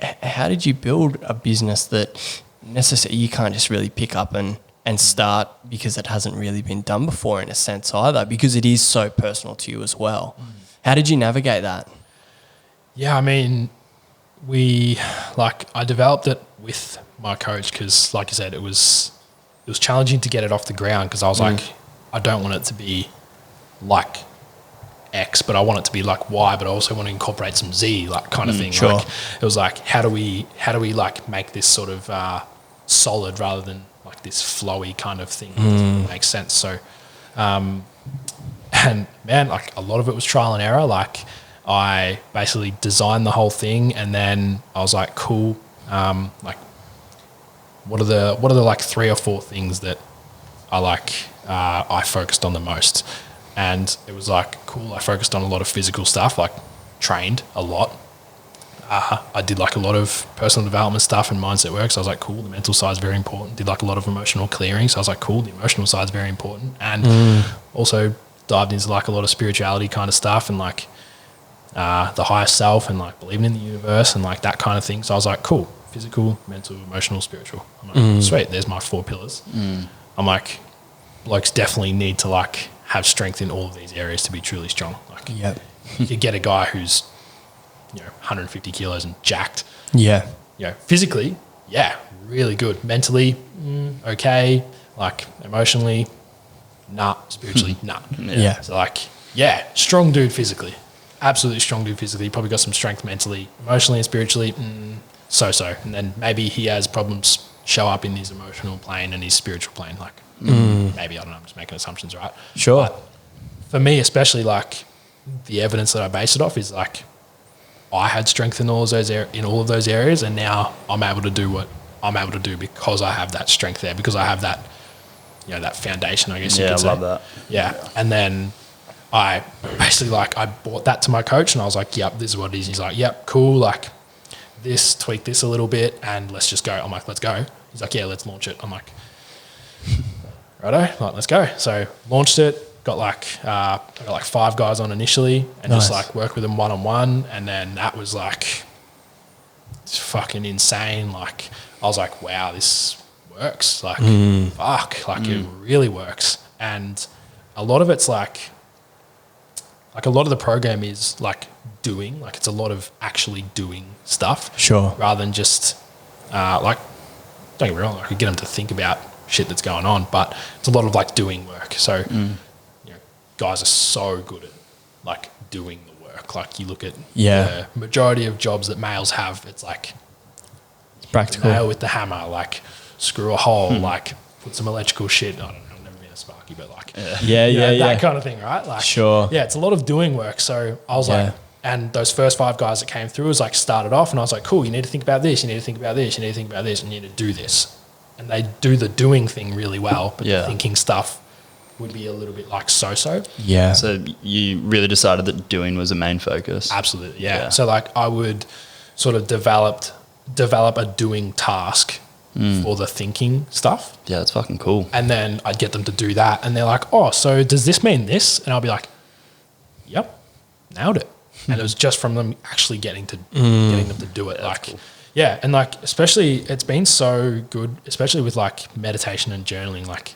build a business that necessarily you can't just really pick up and start, because it hasn't really been done before in a sense either, because it is so personal to you as well. How did you navigate that? Yeah, I mean, I developed it with my coach because, like you said, it was challenging to get it off the ground because I was like, I don't want it to be like X, but I want it to be like Y, but I also want to incorporate some Z, like kind of thing. Sure. Like, it was like, how do we like make this sort of solid rather than like this flowy kind of thing that doesn't make sense. So, and man, like a lot of it was trial and error. Like I basically designed the whole thing, and then I was like, cool. Like, what are the like 3 or 4 things that I focused on the most? And it was like, cool. I focused on a lot of physical stuff, like trained a lot. I did like a lot of personal development stuff and mindset work. So I was like, cool, the mental side's very important. Did like a lot of emotional clearing. So I was like, cool, the emotional side's very important. And also dived into like a lot of spirituality kind of stuff and like the higher self and like believing in the universe and like that kind of thing. So I was like, cool, physical, mental, emotional, spiritual. I'm like, sweet, there's my 4 pillars. I'm like, blokes definitely need to like have strength in all of these areas to be truly strong. Like you could get a guy who's 150 kilos and jacked. Yeah. Physically, really good. Mentally, okay. Like emotionally, nah. Spiritually, nah. Yeah. So like, strong dude physically. Absolutely strong dude physically. Probably got some strength mentally, emotionally and spiritually, so-so. And then maybe he has problems show up in his emotional plane and his spiritual plane. Like maybe, I don't know, I'm just making assumptions, right? Sure. But for me, especially like the evidence that I base it off is like, I had strength in all of those areas, and now I'm able to do what I'm able to do because I have that strength there, because I have that, that foundation, I guess you could say. Yeah, I love that. Yeah. And then I basically like, I brought that to my coach and I was like, yep, this is what it is. He's like, yep, cool. Like tweak this a little bit and let's just go. I'm like, let's go. He's like, yeah, let's launch it. I'm like, righto, like, let's go. So launched it. I got like 5 guys on initially and just like work with them one-on-one. And then that was like, it's fucking insane. Like I was like, wow, this works. Like, fuck, like it really works. And a lot of it's like a lot of the program is like doing, like it's a lot of actually doing stuff. Sure. Rather than just like, don't get me wrong, I could get them to think about shit that's going on, but it's a lot of like doing work. So, guys are so good at like doing the work. Like you look at the majority of jobs that males have, it's like it's practical. Nail with the hammer, like screw a hole, like put some electrical shit. I don't know, I've never been a Sparky, but like that kind of thing, right? Like it's a lot of doing work. So I was like, and those first 5 guys that came through was like started off, and I was like, cool, you need to think about this, you need to think about this, you need to think about this, and you need to do this. And they do the doing thing really well, but the thinking stuff would be a little bit like so-so. Yeah. So you really decided that doing was a main focus? Absolutely, yeah. So like I would sort of develop a doing task for the thinking stuff. Yeah, that's fucking cool. And then I'd get them to do that and they're like, oh, so does this mean this? And I'll be like, yep, nailed it. And it was just from them actually getting them to do it. That's cool. Yeah, and like especially it's been so good, especially with like meditation and journaling, like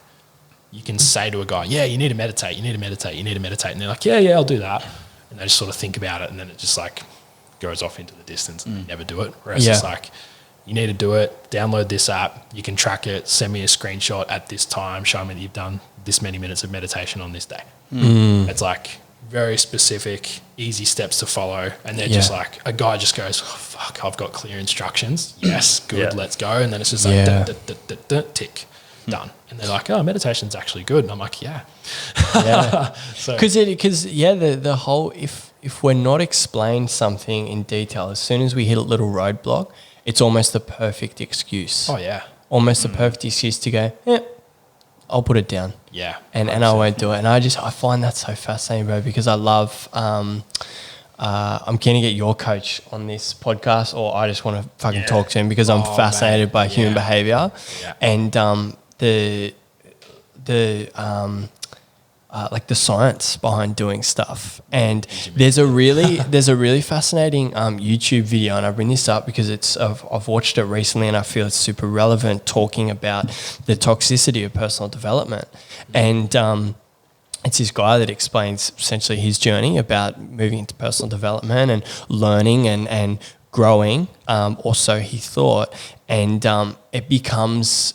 you can say to a guy, yeah, you need to meditate, you need to meditate, you need to meditate. And they're like, yeah, I'll do that. And they just sort of think about it and then it just like goes off into the distance and they never do it. Whereas it's like, you need to do it, download this app, you can track it, send me a screenshot at this time, show me that you've done this many minutes of meditation on this day. It's like very specific, easy steps to follow. And they're just like, a guy just goes, oh, fuck, I've got clear instructions. Yes, good, let's go. And then it's just like, tick. Done. And they're like, oh, meditation's actually good. And I'm like, because the whole, if we're not explained something in detail, as soon as we hit a little roadblock, it's almost the perfect excuse. Almost the perfect excuse to go, I'll put it down. And I won't do it. And I find that so fascinating, bro, because I love I'm keen to get your coach on this podcast, or I just want to fucking talk to him because I'm fascinated by human behavior and the like the science behind doing stuff. And there's a really fascinating YouTube video, and I bring this up because I've watched it recently and I feel it's super relevant, talking about the toxicity of personal development. And it's this guy that explains essentially his journey about moving into personal development and learning and growing, or so he thought. And it becomes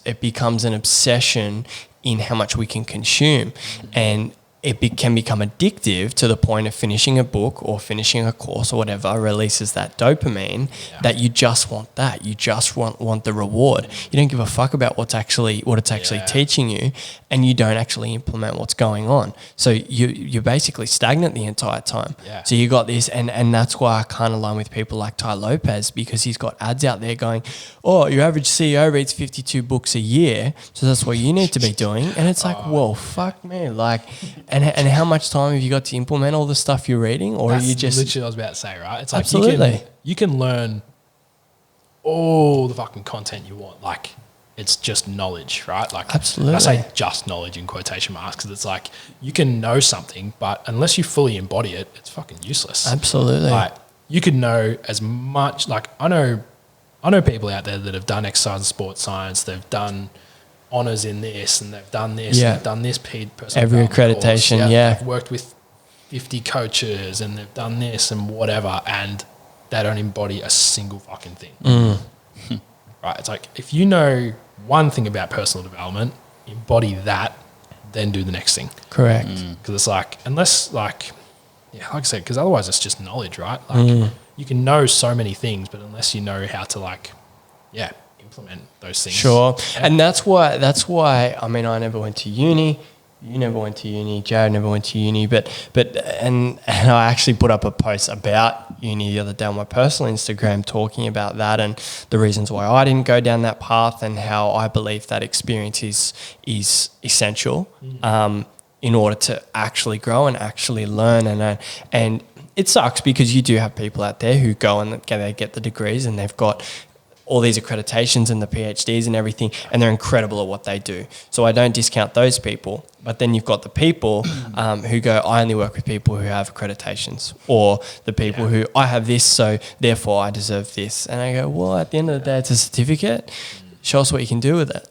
an obsession in how much we can consume, and it can become addictive to the point of finishing a book or finishing a course or whatever releases that dopamine that you just want that. You just want the reward. You don't give a fuck about what it's actually teaching you, and you don't actually implement what's going on. So you're basically stagnant the entire time. So you got this, and that's why I kind of align with people like Ty Lopez, because he's got ads out there going, oh, your average CEO reads 52 books a year, so that's what you need to be doing. And it's like, whoa, fuck me. Like, and how much time have you got to implement all the stuff you're reading? Or that's are you just literally what I was about to say, right? It's like you can learn all the fucking content you want. Like, it's just knowledge, right? Like, Absolutely. I say just knowledge in quotation marks because it's like you can know something, but unless you fully embody it, it's fucking useless. Absolutely. Like, you could know as much. Like, I know people out there that have done exercise and sports science. They've done honors in this, and they've done this. Yeah. And they've done this personal Every development course. accreditation, yeah. They've worked with 50 coaches, and they've done this and whatever, and they don't embody a single fucking thing. Right? It's like, if you know one thing about personal development, embody that, then do the next thing. Correct. Because it's like, unless like, yeah, like I said, because otherwise it's just knowledge, right? Like, you can know so many things, but unless you know how to like, yeah, implement those things. Sure. Yeah. And that's why, I mean, I never went to uni. You never went to uni. Jared never went to uni. But I actually put up a post about uni the other day on my personal Instagram talking about that and the reasons why I didn't go down that path and how I believe that experience is essential in order to actually grow and actually learn. And it sucks because you do have people out there who go and they get the degrees and they've got all these accreditations and the PhDs and everything, and they're incredible at what they do. So I don't discount those people. But then you've got the people who go, I only work with people who have accreditations, or the people who, I have this, so therefore I deserve this. And I go, well, at the end of the day, it's a certificate. Show us what you can do with it.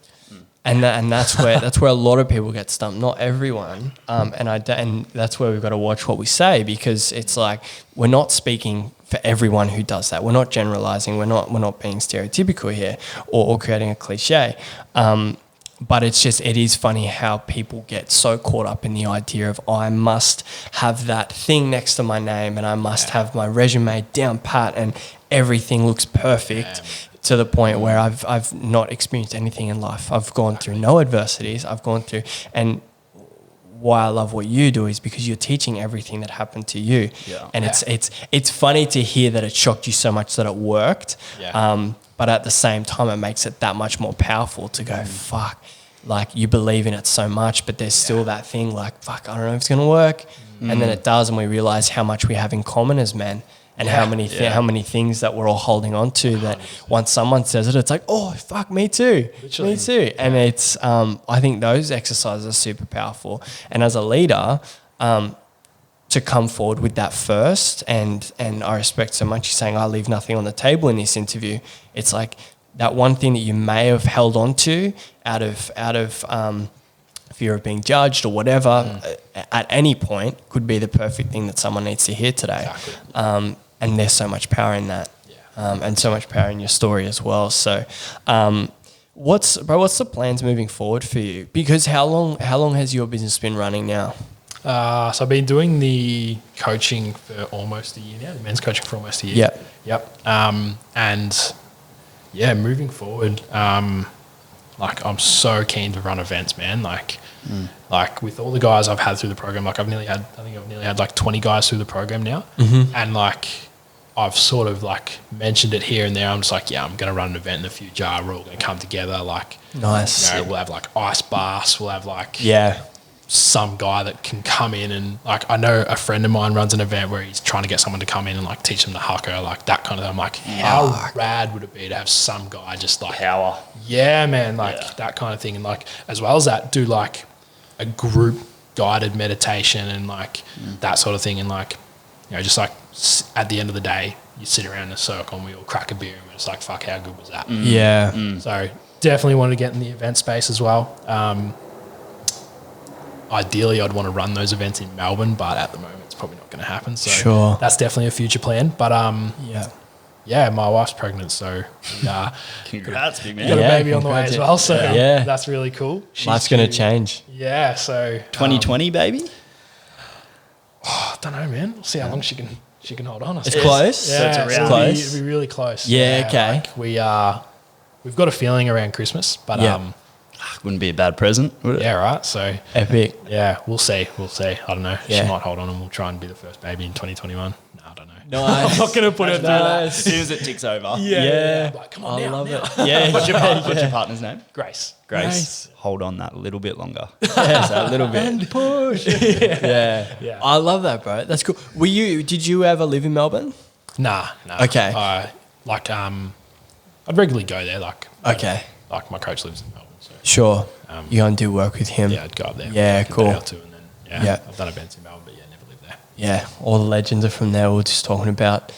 And that's where a lot of people get stumped. Not everyone, and that's where we've got to watch what we say, because it's like we're not speaking for everyone who does that. We're not generalizing. We're not being stereotypical here or creating a cliche. But it is funny how people get so caught up in the idea of, I must have that thing next to my name and I must have my resume down pat and everything looks perfect. To the point where I've not experienced anything in life. I've gone through no adversities. And why I love what you do is because you're teaching everything that happened to you. Yeah. And it's funny to hear that it shocked you so much that it worked. Yeah. But at the same time, it makes it that much more powerful to go, fuck, like you believe in it so much, but there's still that thing like, fuck, I don't know if it's going to work. And then it does, and we realize how much we have in common as men. And how many things that we're all holding on to that once someone says it, it's like, oh, fuck, me too. Literally. Me too. And it's, I think those exercises are super powerful. And as a leader, to come forward with that first, and I respect so much you saying, I leave nothing on the table in this interview. It's like that one thing that you may have held on to out of fear of being judged or whatever at any point could be the perfect thing that someone needs to hear today. Exactly. And there's so much power in that, and so much power in your story as well. So, what's the plans moving forward for you? Because how long has your business been running now? So I've been doing the coaching for almost a year now, the men's coaching for almost a year. Yep. And yeah, moving forward, like I'm so keen to run events, man. Like with all the guys I've had through the program, like I've nearly had like 20 guys through the program now. And like, I've sort of like mentioned it here and there. I'm just like, yeah, I'm going to run an event in the future. We're all going to come together. Like, nice. You know, we'll have like ice baths. We'll have like, some guy that can come in and like, I know a friend of mine runs an event where he's trying to get someone to come in and like teach them the haka, like that kind of thing. I'm like, how rad would it be to have some guy just like power? Yeah, man. Like that kind of thing. And like, as well as that, do like a group guided meditation and like that sort of thing. And like, you know, just like at the end of the day, you sit around in a circle and we all crack a beer and it's like, fuck, how good was that? So definitely want to get in the event space as well. Ideally, I'd want to run those events in Melbourne, but at the moment, it's probably not going to happen. So that's definitely a future plan. But yeah, my wife's pregnant, so congrats, big man. Got a baby on the way as well. So that's really cool. Life's going to change. Yeah, so 2020, baby. I don't know, man. We'll see how long she can hold on. It's close. Yeah, so it's close. It'll be really close. Yeah, okay. Like we've got a feeling around Christmas, but wouldn't be a bad present, would it? Yeah, right. So epic. Yeah, we'll see. I don't know. She might hold on and we'll try and be the first baby in 2021. No, I don't know. Nice. I'm not going to put it through that. As soon as it ticks over. Yeah. Like, come on, I now, love now. it. Yeah. What's your partner's name? Grace. Grace. Hold on that a little bit longer. Yes, a little bit. And push. Yeah. I love that, bro. That's cool. Did you ever live in Melbourne? Nah. Okay. I'd regularly go there. Okay. Like my coach lives in Melbourne, so Sure. You go and do work with him. yeah, I'd go up there. Yeah, like cool. A day or two, and then Yeah. I've done events in Melbourne, but never lived there. Yeah, all the legends are from there. We were just talking about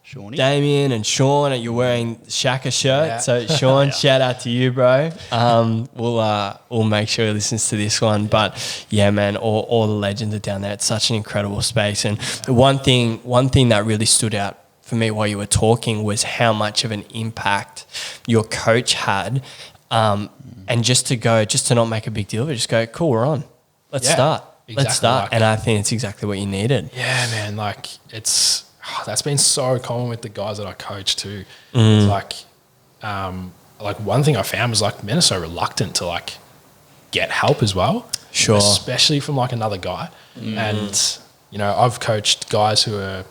Shawnee. Damien and Sean, and you're wearing the Shaka shirt. Yeah. So Sean, shout out to you, bro. We'll make sure he listens to this one. But yeah, man, all the legends are down there. It's such an incredible space. And the one thing that really stood out for me while you were talking was how much of an impact your coach had. And just to not make a big deal of it, just go, cool, we're on. Let's start. Let's Exactly, start. And I think it's exactly what you needed. Yeah, man. That's been so common with the guys that I coach too. It's like one thing I found was like men are so reluctant to like get help as well. Sure. Especially from like another guy. And, I've coached guys who are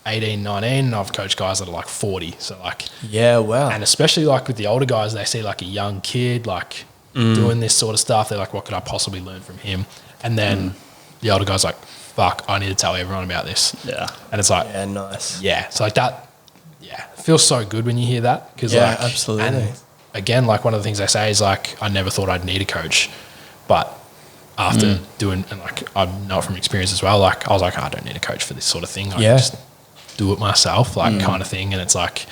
18, 19, and I've coached guys that are like 40. So like, Yeah, wow. and especially like with the older guys, they see like a young kid like doing this sort of stuff. They're like, what could I possibly learn from him? And then the older guy's like, fuck, I need to tell everyone about this. Yeah. And it's like, Yeah, nice. yeah. So like that, it feels so good when you hear that. Cause Yeah, like, absolutely. And again, like one of the things they say is like, I never thought I'd need a coach, but after doing, and like, I know it from experience as well. Like I was like, I don't need a coach for this sort of thing. I can just do it myself, like kind of thing. And it's like,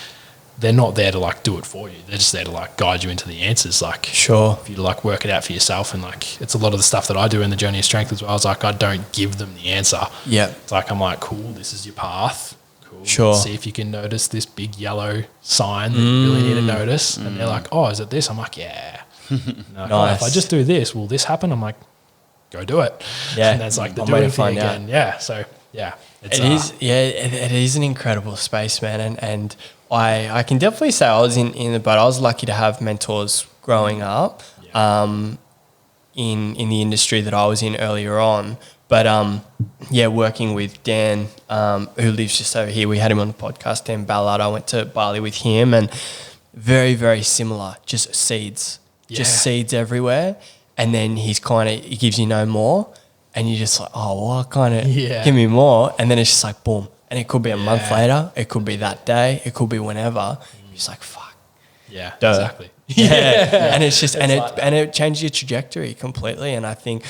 they're not there to like do it for you. They're just there to like guide you into the answers. Like Sure. for you to like work it out for yourself. And like, it's a lot of the stuff that I do in the journey of strength as well. It's like, I don't give them the answer. Yeah. It's like, I'm like, cool, this is your path. Cool. Sure. Let's see if you can notice this big yellow sign that you really need to notice. And they're like, oh, is it this? I'm like, yeah. Like, oh, if I just do this, will this happen? I'm like, go do it. Yeah. And that's like the I'm waiting doing to find thing out. again. Yeah. So yeah. It's, It is an incredible space, man. And I can definitely say I was in the boat. I was lucky to have mentors growing up in the industry that I was in earlier on. But working with Dan, who lives just over here, we had him on the podcast, Dan Ballard. I went to Bali with him, and very, very similar, just seeds, just seeds everywhere. And then he gives you no more. And you're just like, oh, well, give me more. And then it's just like, boom. And it could be a month later. It could be that day. It could be whenever. You're just like, fuck. Yeah, Duh. exactly. Yeah. And it's just, and it changes your trajectory completely. And I think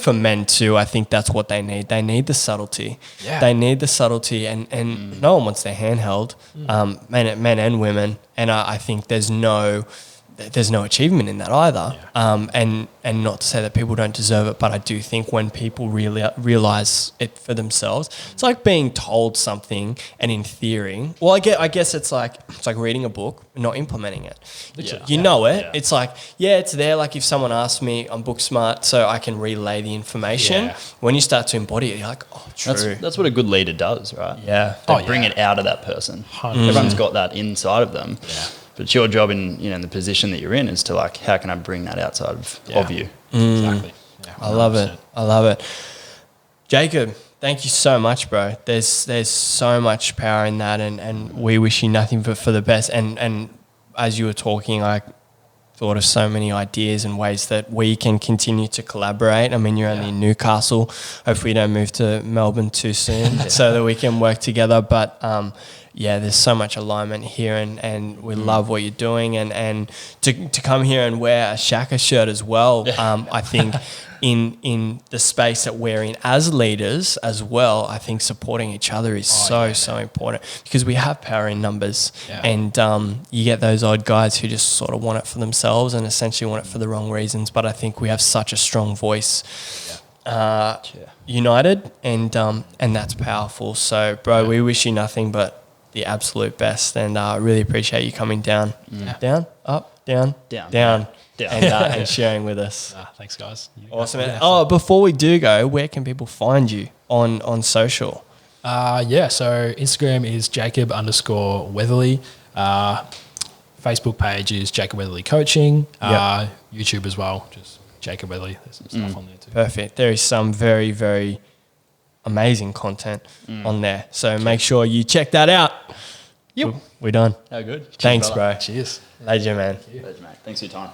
for men too, I think that's what they need. They need the subtlety. Yeah. They need the subtlety, and no one wants their hand held, men and women. And I think there's no achievement in that either. And not to say that people don't deserve it, but I do think when people really realize it for themselves, it's like being told something and in theory, well, I guess it's like reading a book and not implementing it. Literally. You know it. Yeah. It's like, it's there. Like if someone asks me, I'm book smart, so I can relay the information. Yeah. When you start to embody it, you're like, oh, true. That's what a good leader does, right? Yeah. They bring it out of that person. 100%. Everyone's got that inside of them. Yeah. But it's your job in the position that you're in is to like, how can I bring that outside of you? Exactly. Yeah, I love 100%. it. I love it. Jacob, thank you so much, bro. There's so much power in that, and we wish you nothing but for the best. And as you were talking, I thought of so many ideas and ways that we can continue to collaborate. I mean, you're only in Newcastle. Hopefully you don't move to Melbourne too soon so that we can work together. But there's so much alignment here, and we love what you're doing. And to come here and wear a Shaka shirt as well, I think in the space that we're in as leaders as well, I think supporting each other is so important, because we have power in numbers. And you get those odd guys who just sort of want it for themselves and essentially want it for the wrong reasons. But I think we have such a strong voice. United, and that's powerful. So, bro, we wish you nothing but the absolute best, and I really appreciate you coming down, up, down, and sharing with us. Thanks, guys. Awesome. Man. Before we do go, where can people find you on social? So Instagram is Jacob_Weatherley. Facebook page is Jacob Weatherley Coaching. YouTube as well, just Jacob Weatherley. There's some stuff on there too. Perfect. There is some very, very amazing content on there. So make sure you check that out. Yep. We're done. How good. Thanks, bro. Cheers. Legend, man. Thanks, mate. Thanks for your time.